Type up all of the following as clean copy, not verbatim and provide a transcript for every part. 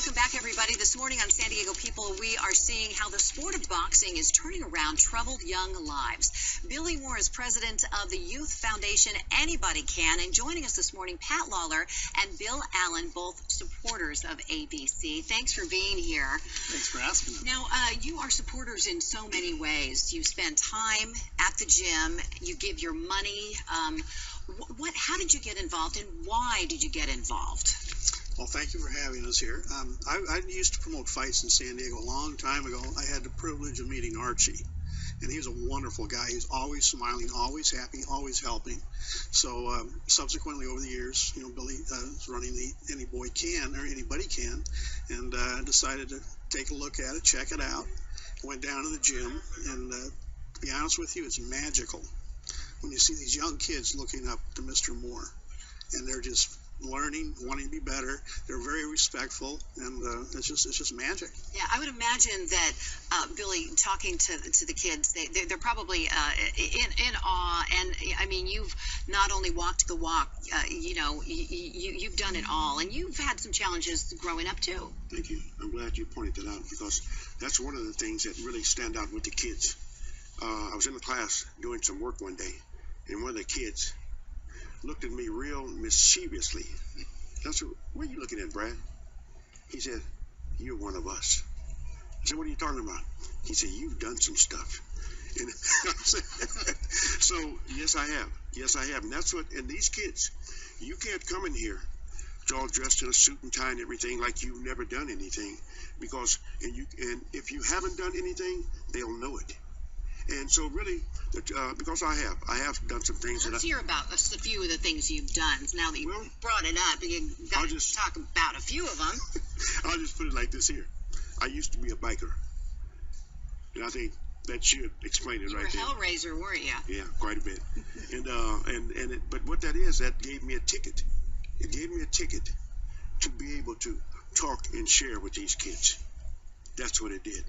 Welcome back, everybody. This morning on San Diego People, we are seeing how the sport of boxing is turning around troubled young lives. Billy Moore is president of the youth foundation Anybody Can, and joining us this morning, Pat Lawler and Bill Allen, both supporters of ABC. Thanks for being here. Thanks for asking them. Now, you are supporters in so many ways. You spend time at the gym, you give your money. How did you get involved, and why did you get involved? Well, thank you for having us here. I used to promote fights in San Diego a long time ago. I had the privilege of meeting Archie, and he was a wonderful guy. He's always smiling, always happy, always helping. So subsequently, over the years, Billy is running the Anybody Can, and decided to take a look at it, check it out. Went down to the gym, and to be honest with you, it's magical when you see these young kids looking up to Mr. Moore, and they're just learning, wanting to be better. They're very respectful, and it's just magic. Yeah, I would imagine that Billy, talking to the kids, they're probably in awe. And I mean, you've not only walked the walk, you've done it all, and you've had some challenges growing up too. Thank you. I'm glad you pointed that out, because that's one of the things that really stand out with the kids. I was in the class doing some work one day, and one of the kids looked at me real mischievously. I said, "What are you looking at, Brad?" He said, "You're one of us." I said, "What are you talking about?" He said, "You've done some stuff." And so, yes, I have. Yes, I have. And that's what, and these kids, you can't come in here all dressed in a suit and tie and everything like you've never done anything, because, and if you haven't done anything, they'll know it. And so really, because I have done some things. Let's hear about a few of the things you've done. Now that you brought it up, you got to talk about a few of them. I'll just put it like this here. I used to be a biker, and I think that should explain it right there. You were a hellraiser, weren't you? Yeah, quite a bit. But what that is, that gave me a ticket. It gave me a ticket to be able to talk and share with these kids. That's what it did.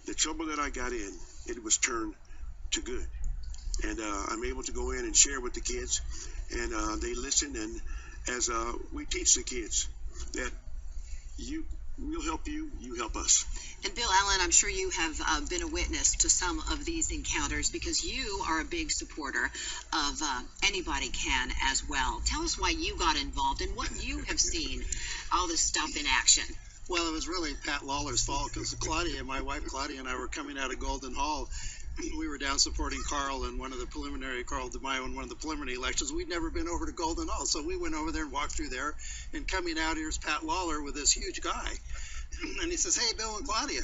The trouble that I got in, it was turned to good, and I'm able to go in and share with the kids, and they listen, and as we teach the kids that we'll help you, you help us. And Bill Allen, I'm sure you have been a witness to some of these encounters, because you are a big supporter of Anybody Can as well. Tell us why you got involved and what you have seen all this stuff in action. Well, it was really Pat Lawler's fault, because Claudia, my wife Claudia, and I were coming out of Golden Hall. We were down supporting Carl in Carl DeMaio in one of the preliminary elections. We'd never been over to Golden Hall, so we went over there and walked through there. And coming out, here's Pat Lawler with this huge guy. And he says, "Hey, Bill and Claudia."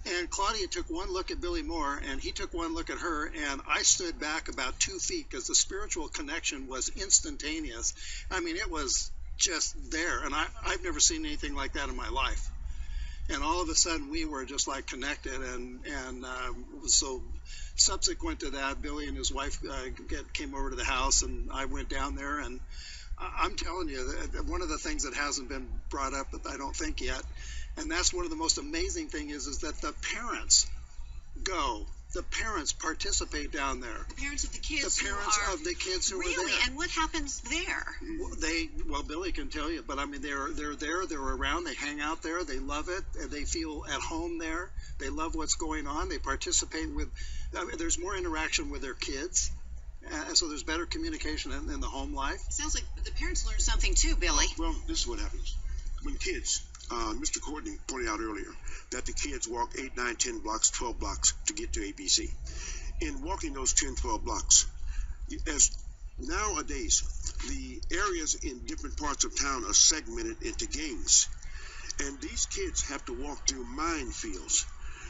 And Claudia took one look at Billy Moore, and he took one look at her, and I stood back about 2 feet, because the spiritual connection was instantaneous. I mean, it was just there, and I've never seen anything like that in my life. And all of a sudden we were just like connected, and so subsequent to that, Billy and his wife came over to the house, and I went down there, and I'm telling you that one of the things that hasn't been brought up, but I don't think yet, and that's one of the most amazing things, is that the parents go. The parents participate down there. The parents of the kids. The parents of the kids who were there. Really? And what happens there? Well, Billy can tell you, but I mean, they're there. They're around. They hang out there. They love it. They feel at home there. They love what's going on. They participate with. There's more interaction with their kids, so there's better communication in the home life. Sounds like the parents learn something too, Billy. Well, this is what happens when kids. Mr. Courtney pointed out earlier that the kids walk 8, 9, 10 blocks, 12 blocks to get to ABC. In walking those 10, 12 blocks, as nowadays, the areas in different parts of town are segmented into gangs. And these kids have to walk through minefields.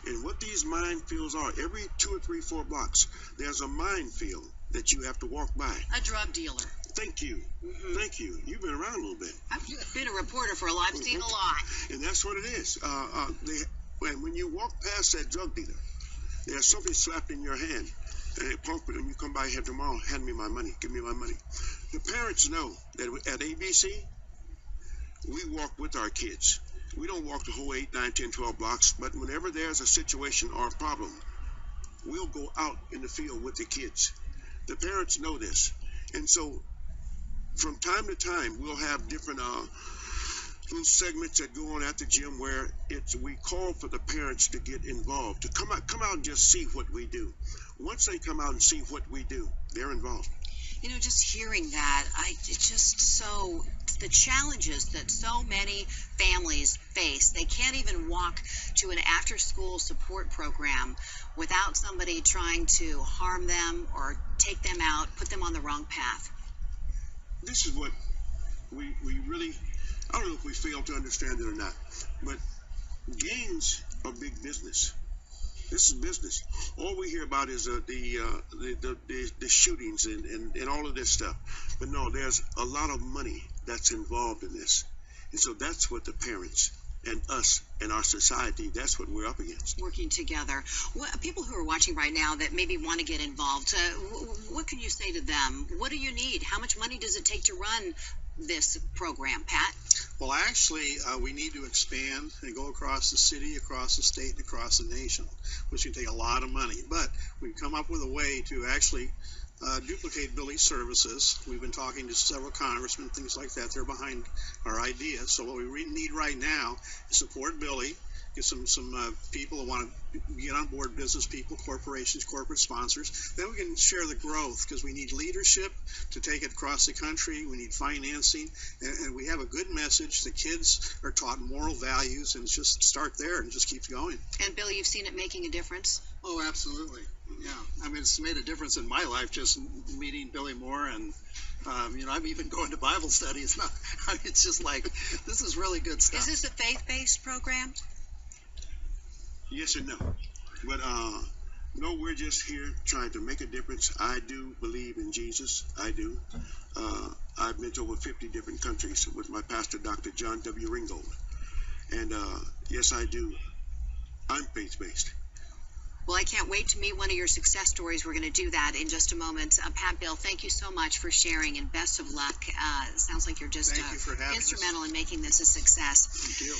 And what these minefields are, every 2 or 3, 4 blocks, there's a minefield that you have to walk by. A drug dealer. Thank you. Mm-hmm. Thank you. You've been around a little bit. I've been a reporter for a while. I've seen a lot. And that's what it is. When you walk past that drug dealer, there's something slapped in your hand, and they pump it, and you come by here tomorrow, hand me my money, give me my money. The parents know that at ABC, we walk with our kids. We don't walk the whole 8, 9, 10, 12 blocks, but whenever there's a situation or a problem, we'll go out in the field with the kids. The parents know this. And so from time to time, we'll have different little segments that go on at the gym where we call for the parents to get involved, to come out and just see what we do. Once they come out and see what we do, they're involved. You know, just hearing that, it's just so, the challenges that so many families face. They can't even walk to an after-school support program without somebody trying to harm them or take them out, put them on the wrong path. This is what we really, I don't know if we fail to understand it or not, but gangs are big business. This is business. All we hear about is the shootings and all of this stuff. But no, there's a lot of money that's involved in this. And so that's what the parents and us and our society, that's what we're up against. Working together. People who are watching right now that maybe want to get involved, what can you say to them? What do you need? How much money does it take to run this program, Pat? Well, actually, we need to expand and go across the city, across the state, and across the nation, which can take a lot of money. But we've come up with a way to actually duplicate Billy's services. We've been talking to several congressmen, things like that. They're behind our idea. So what we need right now is support Billy, get some people who want to get on board, business people, corporations, corporate sponsors. Then we can share the growth, because we need leadership to take it across the country. We need financing, and we have a good message. The kids are taught moral values, and just start there and just keeps going. And Billy, you've seen it making a difference? Oh, absolutely. Yeah. I mean, it's made a difference in my life just meeting Billy Moore, and you know, I'm even going to Bible study. It's not, I mean, it's just like, this is really good stuff. Is this a faith-based program? Yes and no. But no, we're just here trying to make a difference. I do believe in Jesus. I do. I've been to over 50 different countries with my pastor, Dr. John W. Ringgold. And yes, I do. I'm faith-based. Well, I can't wait to meet one of your success stories. We're going to do that in just a moment. Pat, Bill, thank you so much for sharing, and best of luck. It sounds like you're just Thank you for having instrumental us. in making this a success. Thank you.